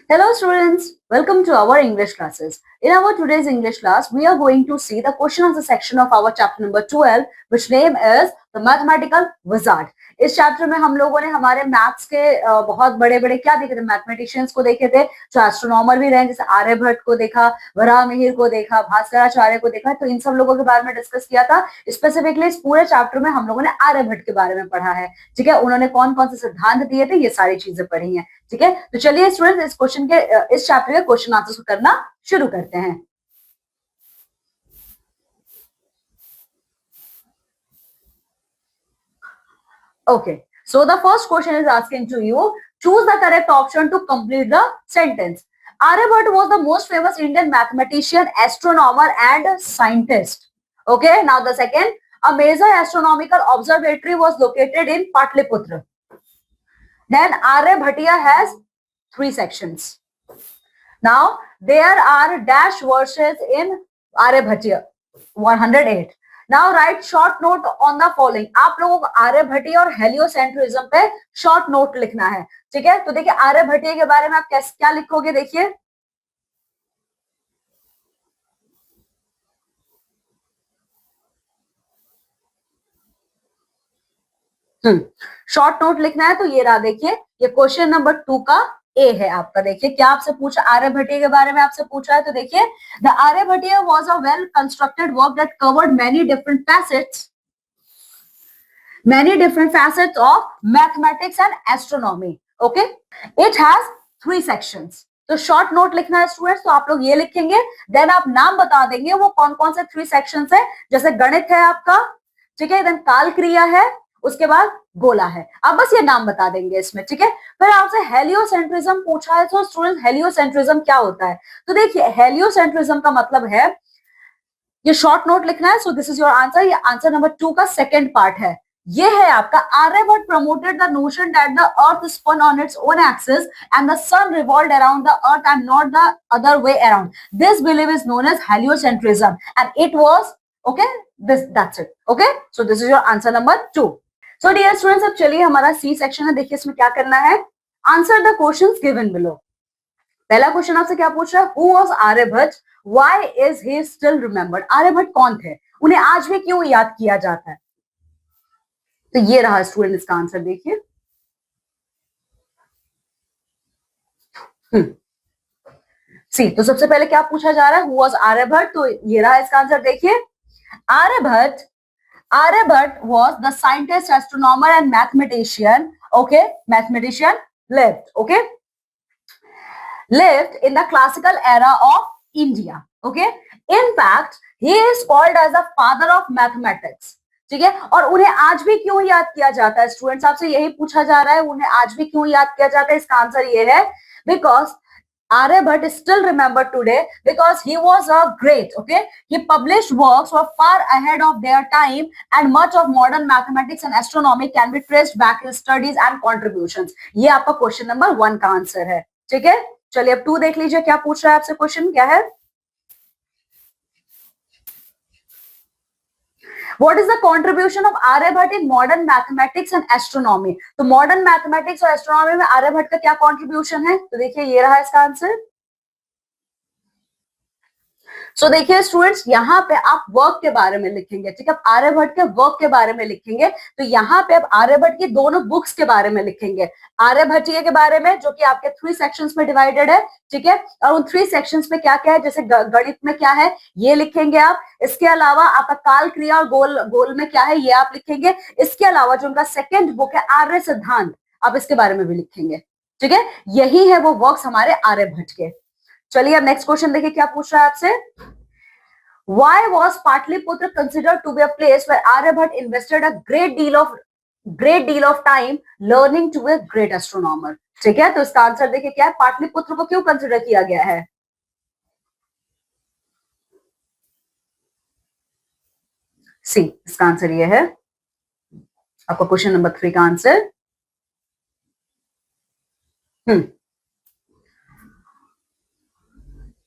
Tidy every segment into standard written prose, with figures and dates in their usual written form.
Hello students, welcome to our English classes. In our today's English class, we are going to see the question answer section of our chapter number 12, which name is The Mathematical Wizard. इस chapter में हम लोगों ने हमारे maths के बहुत बड़े बड़े क्या देखे थे, मैथमेटिशियंस को देखे थे, जो एस्ट्रोनॉमर भी रहे, जैसे आर्यभट्ट को देखा, वराहमिहिर को देखा, भास्कराचार्य को देखा, तो इन सब लोगों के बारे में डिस्कस किया था। स्पेसिफिकली इस पूरे चैप्टर में हम लोगों ने आर्यभट्ट के बारे में पढ़ा है। ठीक है, उन्होंने कौन कौन से सिद्धांत दिए थे, ये सारी चीजें पढ़ी है। ठीक है, तो चलिए स्टूडेंट इस चैप्टर के क्वेश्चन आंसर करना शुरू करते हैं। Okay, so the first question is asking to you, choose the correct option to complete the sentence. Aryabhatta was the most famous Indian mathematician, astronomer and scientist. Okay, now the second, a major astronomical observatory was located in Patliputra. Then Aryabhatta has 3 sections. Now there are dash verses in Aryabhatta 108. Now write short note on the following. आप लोगों को आर्यभट्टीय और heliocentrism पे short note लिखना है। ठीक है, तो देखिए आर्यभट्टीय के बारे में आप क्या लिखोगे, देखिए शॉर्ट नोट लिखना है। तो ये रहा, देखिए ये क्वेश्चन नंबर 2 का ए है आपका। देखिए क्या आपसे पूछा, आर्यभट्टीय के बारे में आपसे पूछा है, तो देखिए the Aryabhatiya was a well constructed work that covered many different facets of mathematics and astronomy. Okay, it has 3 sections. तो शॉर्ट नोट लिखना है स्टूडेंट्स, तो आप लोग ये लिखेंगे, देन आप नाम बता देंगे वो कौन कौन से 3 सेक्शंस है। जैसे गणित है आपका, ठीक है, देन काल क्रिया है, उसके बाद गोला है। आप बस ये नाम बता देंगे इसमें। ठीक है, फिर आपसे हेलियोसेंट्रिज्म पूछा है, तो स्टूडेंट हेलियोसेंट्रिज्म क्या होता है, तो देखिए हेलियोसेंट्रिज्म का मतलब है, ये शॉर्ट नोट लिखना है। So this is your answer. ये आंसर नंबर 2 का सेकंड पार्ट है। ये है आपका, Aryabhata promoted the notion that the earth spin on its own axis and the sun revolved around the earth and not the other way around. This believe is known as heliocentrism and it was okay, this that's it. Okay, so this is your answer number 2। So dear students, अब चलिए हमारा C section है। देखिए इसमें क्या करना है, answer the questions given below. पहला क्वेश्चन आपसे क्या पूछ रहा है, who was Aryabhata, why is he still remembered. Aryabhata कौन थे, उन्हें आज भी क्यों याद किया जाता है। तो ये रहा स्टूडेंट इसका आंसर, देखिए सी। तो सबसे पहले क्या पूछा जा रहा है, हु वाज आर्यभट्ट, तो ये रहा इसका आंसर। देखिए Aryabhata was the scientist, astronomer and mathematician. Okay, mathematician lived in the classical era of India. Okay, in fact he is called as the father of mathematics. ठीक है, और उन्हें आज भी क्यों याद किया जाता है, स्टूडेंट्स आपसे यही पूछा जा रहा है, उन्हें आज भी क्यों याद किया जाता है। इसका आंसर ये है, because Aryabhatta is still remembered today because he was a great, okay? He published works were far ahead of their time and much of modern mathematics and astronomy can be traced back his studies and contributions. ये आपका question number 1 का answer है। ठीक है, चलिए अब 2 देख लीजिए, क्या पूछ रहा है आपसे क्वेश्चन, क्या है, What is the contribution of Aryabhatta in modern mathematics and astronomy? तो modern mathematics और astronomy में आर्यभट्ट का क्या contribution है, तो देखिए ये रहा इसका आंसर। सो देखिए स्टूडेंट्स, यहाँ पे आप वर्क के बारे में लिखेंगे। ठीक है, आर्यभट्ट के वर्क के बारे में लिखेंगे, तो यहाँ पे आप आर्यभट्ट की दोनों बुक्स के बारे में लिखेंगे। आर्यभट्टीय के बारे में जो कि आपके 3 सेक्शंस में डिवाइडेड है। ठीक है, और उन 3 सेक्शंस में क्या क्या है, जैसे गणित में क्या है ये लिखेंगे आप। इसके अलावा आपका काल क्रिया और गोल में क्या है ये आप लिखेंगे। इसके अलावा जो उनका सेकेंड बुक है आर्य सिद्धांत, आप इसके बारे में भी लिखेंगे। ठीक है, यही है वो वर्क्स हमारे आर्यभट्ट के। चलिए अब नेक्स्ट क्वेश्चन देखिए क्या पूछ रहा है आपसे, Why was Patliputra considered to be a place where Aryabhatta invested a great deal of time learning to be a great astronomer? ठीक है, तो इसका आंसर देखिए क्या है, पाटलिपुत्र को क्यों कंसिडर किया गया है। सी, इसका आंसर ये है आपका क्वेश्चन नंबर 3 का answer.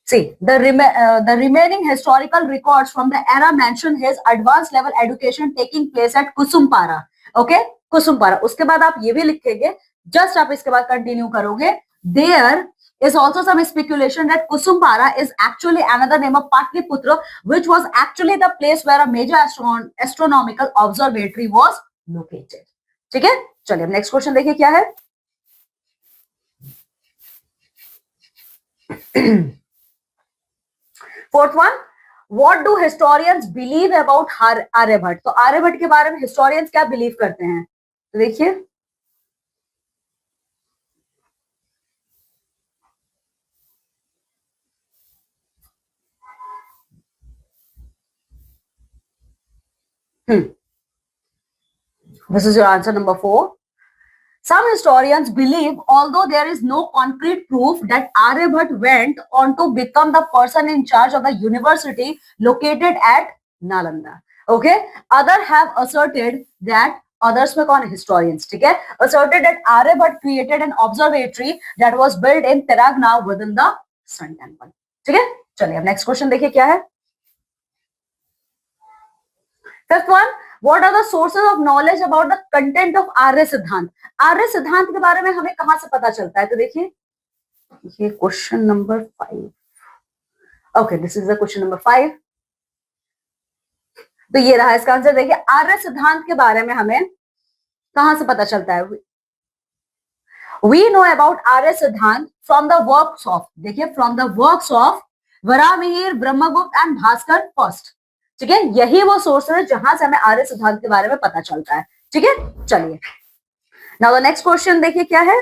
See, the remaining historical records from the era mention his advanced level education taking place at Kusumpara. Okay, Kusumpara. उसके बाद आप ये भी लिखेंगे, जस्ट आप इसके बाद कंटिन्यू करोगे, there is also some speculation that Kusumpara is actually another name of Patliputra, which was actually the place where a major astronomical observatory was located. ठीक है, चलिए अब नेक्स्ट क्वेश्चन देखिए क्या है. Fourth one, what do historians believe about Aryabhata. तो आर्यभट्ट के बारे में हिस्टोरियंस क्या बिलीव करते हैं, तो देखिए this is your answer number 4. Some historians believe, although there is no concrete proof, that Aryabhatta went on to become the person in charge of the university located at Nalanda. Okay, others have asserted that, others में कौन historians, ठीक है, asserted that Aryabhatta created an observatory that was built in Tiragna within the Sun Temple. ठीक है, चलिए अब next question देखिए क्या है. Fifth one, What are the sources of knowledge about the content of आर्य सिद्धांत. आर्य सिद्धांत के बारे में हमें कहां से पता चलता है, तो देखिए ये question number 5. Okay, this is the question number 5. तो ये रहा इसका आंसर. देखिए आर्य सिद्धांत के बारे में हमें कहां से पता चलता है. We know about आर्य सिद्धांत from the works of, देखिए from the works of Varahamihira, Brahmagupta and Bhaskar first. ठीक है, यही वो सोर्स है जहां से हमें आर्य सिद्धांत के बारे में पता चलता है. ठीक है, चलिए नाउ द नेक्स्ट क्वेश्चन देखिए क्या है.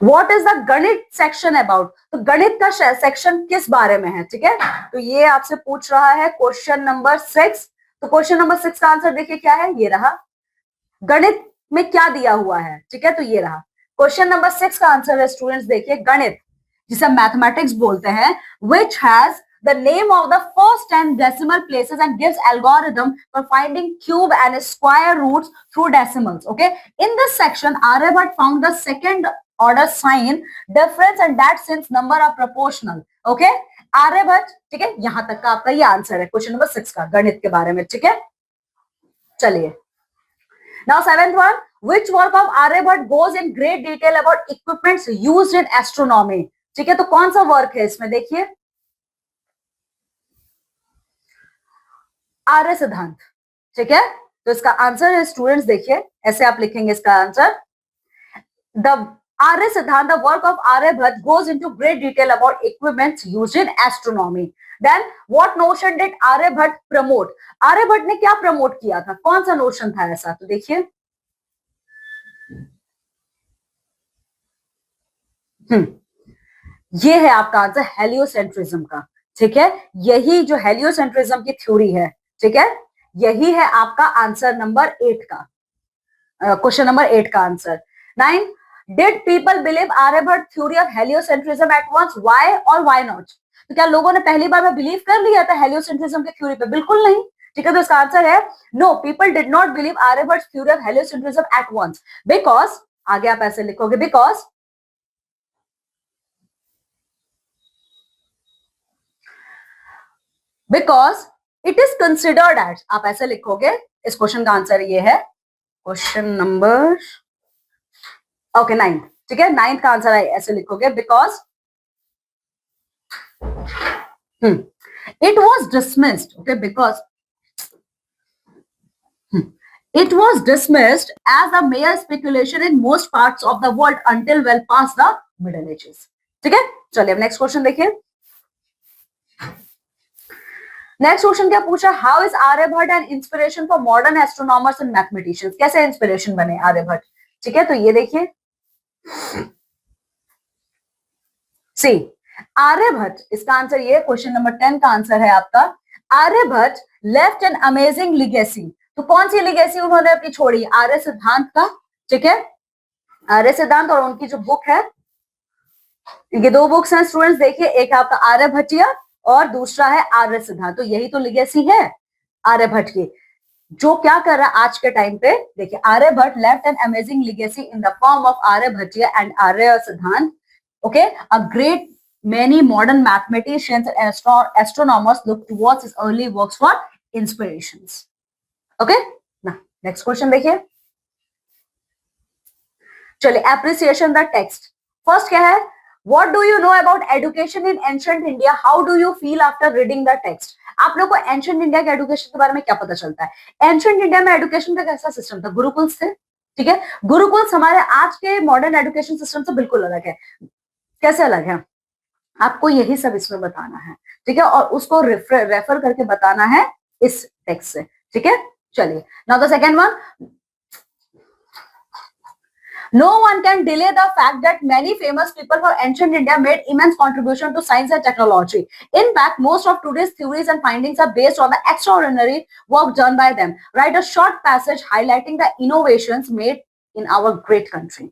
व्हाट इज द गणित सेक्शन अबाउट. तो गणित का सेक्शन किस बारे में है. ठीक है, तो ये आपसे पूछ रहा है क्वेश्चन नंबर 6. तो क्वेश्चन नंबर 6 का आंसर देखिए क्या है, ये रहा. गणित में क्या दिया हुआ है, ठीक है, तो ये रहा क्वेश्चन नंबर 6 का आंसर है स्टूडेंट्स. देखिए गणित जिसे मैथमेटिक्स बोलते हैं, which has the name of the first 10 decimal places and gives algorithm for finding cube and square roots through decimals. Okay, in this section Aryabhatta found the second order sign difference and that since number are proportional. Okay, Aryabhata, ठीक है, यहां तक का आपका ये answer है question number 6 का गणित के बारे में. ठीक है, चलिए now seventh one, which work of Aryabhatta goes in great detail about equipments used in astronomy. ठीक है, तो कौन सा वर्क है इसमें, देखिए आर्य सिद्धांत. ठीक है, तो इसका आंसर है स्टूडेंट्स, देखिए ऐसे आप लिखेंगे इसका answer. The Arya Siddhanta, the work of Aryabhata goes into great detail about equipments used in astronomy. Then what notion did Aryabhata promote. Aryabhata ने क्या प्रमोट किया था, कौन सा नोशन था ऐसा, तो देखिए ये है आपका आंसर हेलियोसेंट्रिज्म का. ठीक है, यही जो हेलियोसेंट्रिज्म की थ्योरी है, ठीक है, यही है आपका आंसर नंबर 8 का, क्वेश्चन नंबर 8 का answer. 9, did people believe Aryabhata theory of heliocentrism at once, why और व्हाई नॉट. तो क्या लोगों ने पहली बार में बिलीव कर लिया था हेलियोसेंट्रिज्म की थ्योरी पे, बिल्कुल नहीं. ठीक है, तो इसका आंसर है no, people did not believe Aryabhata theory of heliocentrism at once because, आगे आप ऐसे लिखोगे, because it is considered as, आप ऐसे लिखोगे. इस क्वेश्चन का आंसर ये है क्वेश्चन नंबर 9. ठीक है, 9 का आंसर है ऐसे लिखोगे, because it was dismissed. Okay, because it was dismissed as a mere speculation in most parts of the world until well past the Middle Ages. ठीक है, चलिए अब नेक्स्ट क्वेश्चन देखिए. नेक्स्ट क्वेश्चन क्या पूछा, how is Aryabhata an inspiration for modern astronomers and mathematicians. कैसे inspiration बने आर्यभट्ट. ठीक है, तो ये देखिए सी आर्यभट्ट, इसका आंसर ये क्वेश्चन नंबर 10 का आंसर है आपका. Aryabhata left an amazing legacy. तो कौन सी लिगेसी उन्होंने अपनी छोड़ी, आर्य सिद्धांत का. ठीक है, आर्य सिद्धांत और उनकी जो बुक है, इनके 2 बुक्स हैं स्टूडेंट्स. देखिए एक आपका आर्यभट्टिया और दूसरा है आर्य सिद्धांत. तो यही तो लिगेसी है आर्यभट्ट की, जो क्या कर रहा है आज के टाइम पे. देखिए Aryabhata left an amazing legacy in the form of Aryabhatiya and Arya Siddhanta. Okay, a great many modern mathematicians and astronomers look towards his early works for inspirations. Okay, now next question देखिए. चलिए, एप्रिसिएशन द टेक्स्ट। फर्स्ट क्या है, What do you know about education in ancient India? How do you feel after reading the text? आप लोग को ancient India के education के बारे में क्या पता चलता है? एंशियंट इंडिया में एजुकेशन का कैसा सिस्टम था? गुरुकुल्स थे, ठीक है। गुरुकुल्स हमारे आज के मॉडर्न एजुकेशन सिस्टम से बिल्कुल अलग है। कैसे अलग है? आपको यही सब इसमें बताना है, ठीक है, और उसको रेफर करके बताना है इस टेक्स्ट से, ठीक है। चलिए, now the second one, no one can delay the fact that many famous people from ancient India made immense contribution to science and technology. In fact, most of today's theories and findings are based on the extraordinary work done by them. Write a short passage highlighting the innovations made in our great country.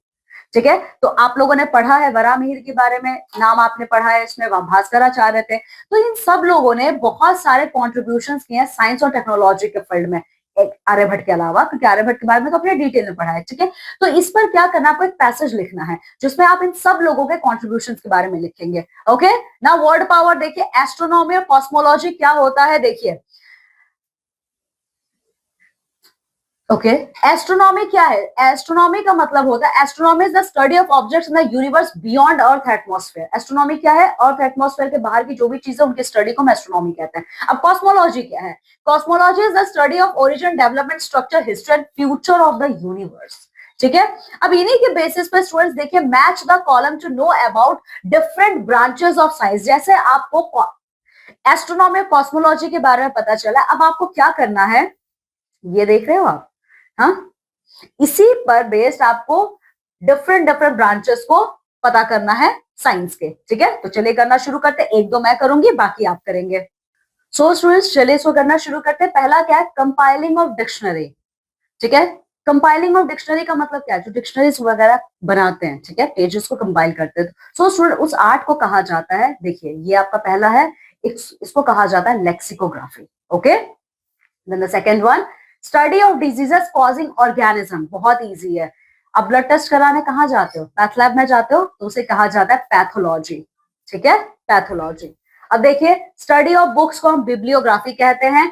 ठीक है, तो आप लोगों ने पढ़ा है वराहमिहिर के बारे में, नाम आपने पढ़ा है, इसमें भास्कराचार्य थे। तो इन सब लोगों ने बहुत सारे कॉन्ट्रीब्यूशंस किए हैं साइंस और टेक्नोलॉजी के फील्ड में, एक आर्यभट्ट के अलावा, क्योंकि आर्यभट्ट के बारे में तो अपने डिटेल में पढ़ा है, ठीक है। तो इस पर क्या करना, आपको एक पैसेज लिखना है जिसमें आप इन सब लोगों के कॉन्ट्रीब्यूशंस के बारे में लिखेंगे। ओके, ना वर्ड पावर देखिए, एस्ट्रोनॉमी और कॉस्मोलॉजी क्या होता है देखिए। ओके, एस्ट्रोनॉमी क्या है? एस्ट्रोनॉमी का मतलब होता है, astronomy is the study of objects in the universe beyond earth atmosphere. Astronomy क्या है? अर्थ एटमॉस्फेयर के बाहर की जो भी चीजें, उनकी स्टडी को हम एस्ट्रोनॉमी कहते हैं। अब कॉस्मोलॉजी क्या है? Cosmology is the study of origin, development, structure, history and future of the universe, ठीक है। अब इन्हीं के बेसिस पे स्टूडेंट्स देखिए, match the column to know about different branches of science. जैसे आपको एस्ट्रोनॉमी और कॉस्मोलॉजी के बारे में पता चला, अब आपको क्या करना है, ये देख रहे हो आप, हाँ, इसी पर बेस्ड आपको डिफरेंट ब्रांचेस को पता करना है साइंस के, ठीक है। तो चलिए करना शुरू करते हैं, एक दो मैं करूंगी, बाकी आप करेंगे। सो स्टूडेंट्स, चलिए इसको करना शुरू करते हैं। पहला क्या है? कंपाइलिंग ऑफ डिक्शनरी, ठीक है। कंपाइलिंग ऑफ डिक्शनरी का मतलब क्या है? जो डिक्शनरीज वगैरह बनाते हैं, ठीक है, पेजेस को कंपाइल करते हैं। सो स्टूडेंट, उस आर्ट को कहा जाता है, देखिए ये आपका पहला है, इसको कहा जाता है lexicography. Okay, then the second one, study of diseases causing organism. बहुत इजी है। अब ब्लड टेस्ट कराने कहाँ जाते हो? पैथ लैब में जाते हो, तो उसे कहा जाता है पैथोलॉजी, ठीक है, पैथोलॉजी। अब देखिए, स्टडी ऑफ बुक्स को हम बिब्लियोग्राफी कहते हैं,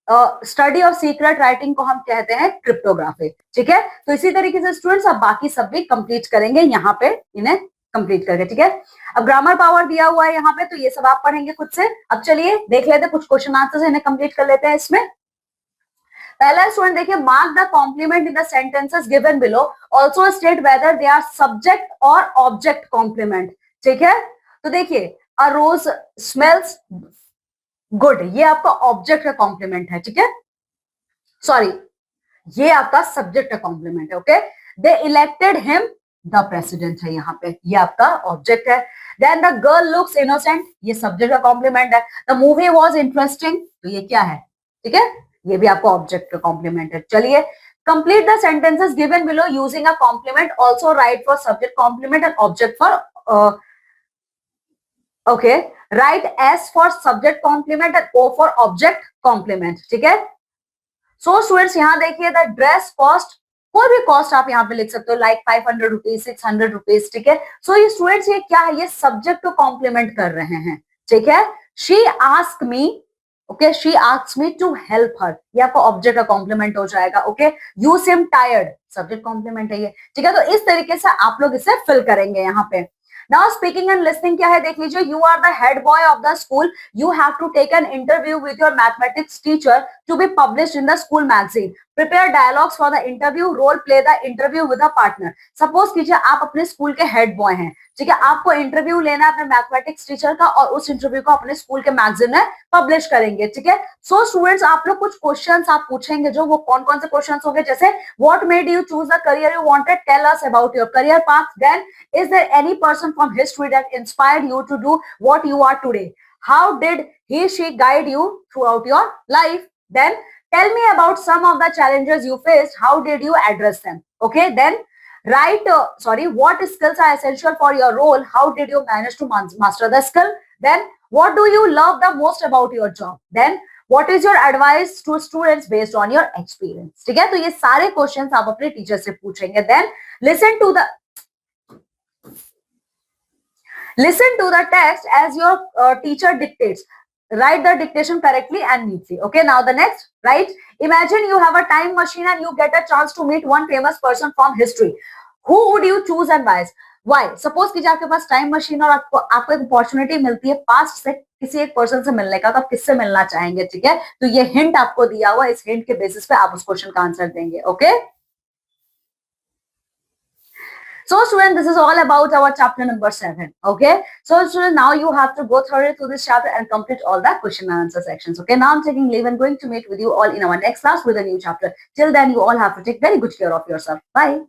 स्टडी ऑफ सीक्रेट राइटिंग को हम कहते हैं क्रिप्टोग्राफी, ठीक है। तो इसी तरीके से स्टूडेंट्स अब बाकी सब भी कंप्लीट करेंगे यहाँ पे, इन्हें कंप्लीट करके, ठीक है। अब ग्रामर पावर दिया हुआ है यहाँ पे, तो ये सब आप पढ़ेंगे खुद से। अब चलिए देख लेते हैं कुछ क्वेश्चन आंसर्स, इन्हें कंप्लीट कर लेते हैं इसमें। पहला स्टूडेंट देखिए, mark the complement in the sentences given below, also state whether they are subject और ऑब्जेक्ट कॉम्प्लीमेंट, ठीक है। तो देखिए, अ रोज स्मेल्स गुड, ये आपका ऑब्जेक्ट का कॉम्प्लीमेंट है, ठीक है, सॉरी, ये आपका सब्जेक्ट का कॉम्प्लीमेंट है। Okay, they elected him the president है यहाँ पे, ये आपका ऑब्जेक्ट है। Then the girl looks innocent, ये सब्जेक्ट का कॉम्प्लीमेंट है। द मूवी वाज इंटरेस्टिंग, तो ये क्या है, ठीक है, ये भी आपको ऑब्जेक्ट का कॉम्प्लीमेंट है। चलिए, complete the sentences given below using a complement, also write for subject complement and object for, okay, write S for subject complement and O for object complement, ठीक है। सो स्टूडेंट्स, यहाँ देखिए, the dress cost, कोई भी cost आप यहाँ पे लिख सकते हो, लाइक 500 रुपीज, 600 रुपीज, ठीक है। सो ये स्टूडेंट्स, ये क्या है? ये सब्जेक्ट को कॉम्प्लीमेंट कर रहे हैं, ठीक है। She ask me, okay, she asks me to help her, ये आपका ऑब्जेक्ट का कॉम्प्लीमेंट हो जाएगा। Okay, you seem tired, subject complement है ये, ठीक है। तो इस तरीके से आप लोग इसे फिल करेंगे यहाँ पे। नाउ स्पीकिंग एंड लिसनिंग क्या है देख लीजिए। You are the head boy of the school, you have to take an interview with your mathematics teacher to be published in the school magazine, prepare dialogues for the interview, role play the interview with a partner. Suppose कीजिए आप अपने school के head boy हैं, ठीक है, आपको interview लेना है अपने मैथमेटिक्स टीचर का, और उस इंटरव्यू को अपने स्कूल के मैगजीन में पब्लिश करेंगे, ठीक है। सो स्टूडेंट्स, आप लोग कुछ क्वेश्चंस आप पूछेंगे, जो वो कौन कौन से क्वेश्चंस होंगे, जैसे what made you choose the career you wanted, tell us about your career path, then is there any person from history that inspired you to do what you are today, how did he she guide you throughout your life, then tell me about some of the challenges you faced, how did you address them, okay, then write what skills are essential for your role, how did you manage to master the skill, then what do you love the most about your job, then what is your advice to students based on your experience, ठीक है। तो ये सारे questions आप अपने teacher से पूछेंगे। then listen to the text as your teacher dictates, write the dictation correctly and neatly. Okay, now the next, right? Imagine you have a time machine and you get a chance to meet one famous person from history. Who would you choose and why? Why? Suppose कि आपके पास time machine और आपको एक opportunity मिलती है past से किसी एक पर्सन से मिलने का, तो आप किससे मिलना चाहेंगे? ठीक है, तो ये हिंट आपको दिया हुआ, इस हिंट के बेसिस पे आप उस क्वेश्चन का आंसर देंगे. Okay, so student, this is all about our chapter number 7. Okay, so student, now you have to go through this chapter and complete all the question and answer sections. Okay, now I'm taking leave and going to meet with you all in our next class with a new chapter. Till then, you all have to take very good care of yourself. Bye.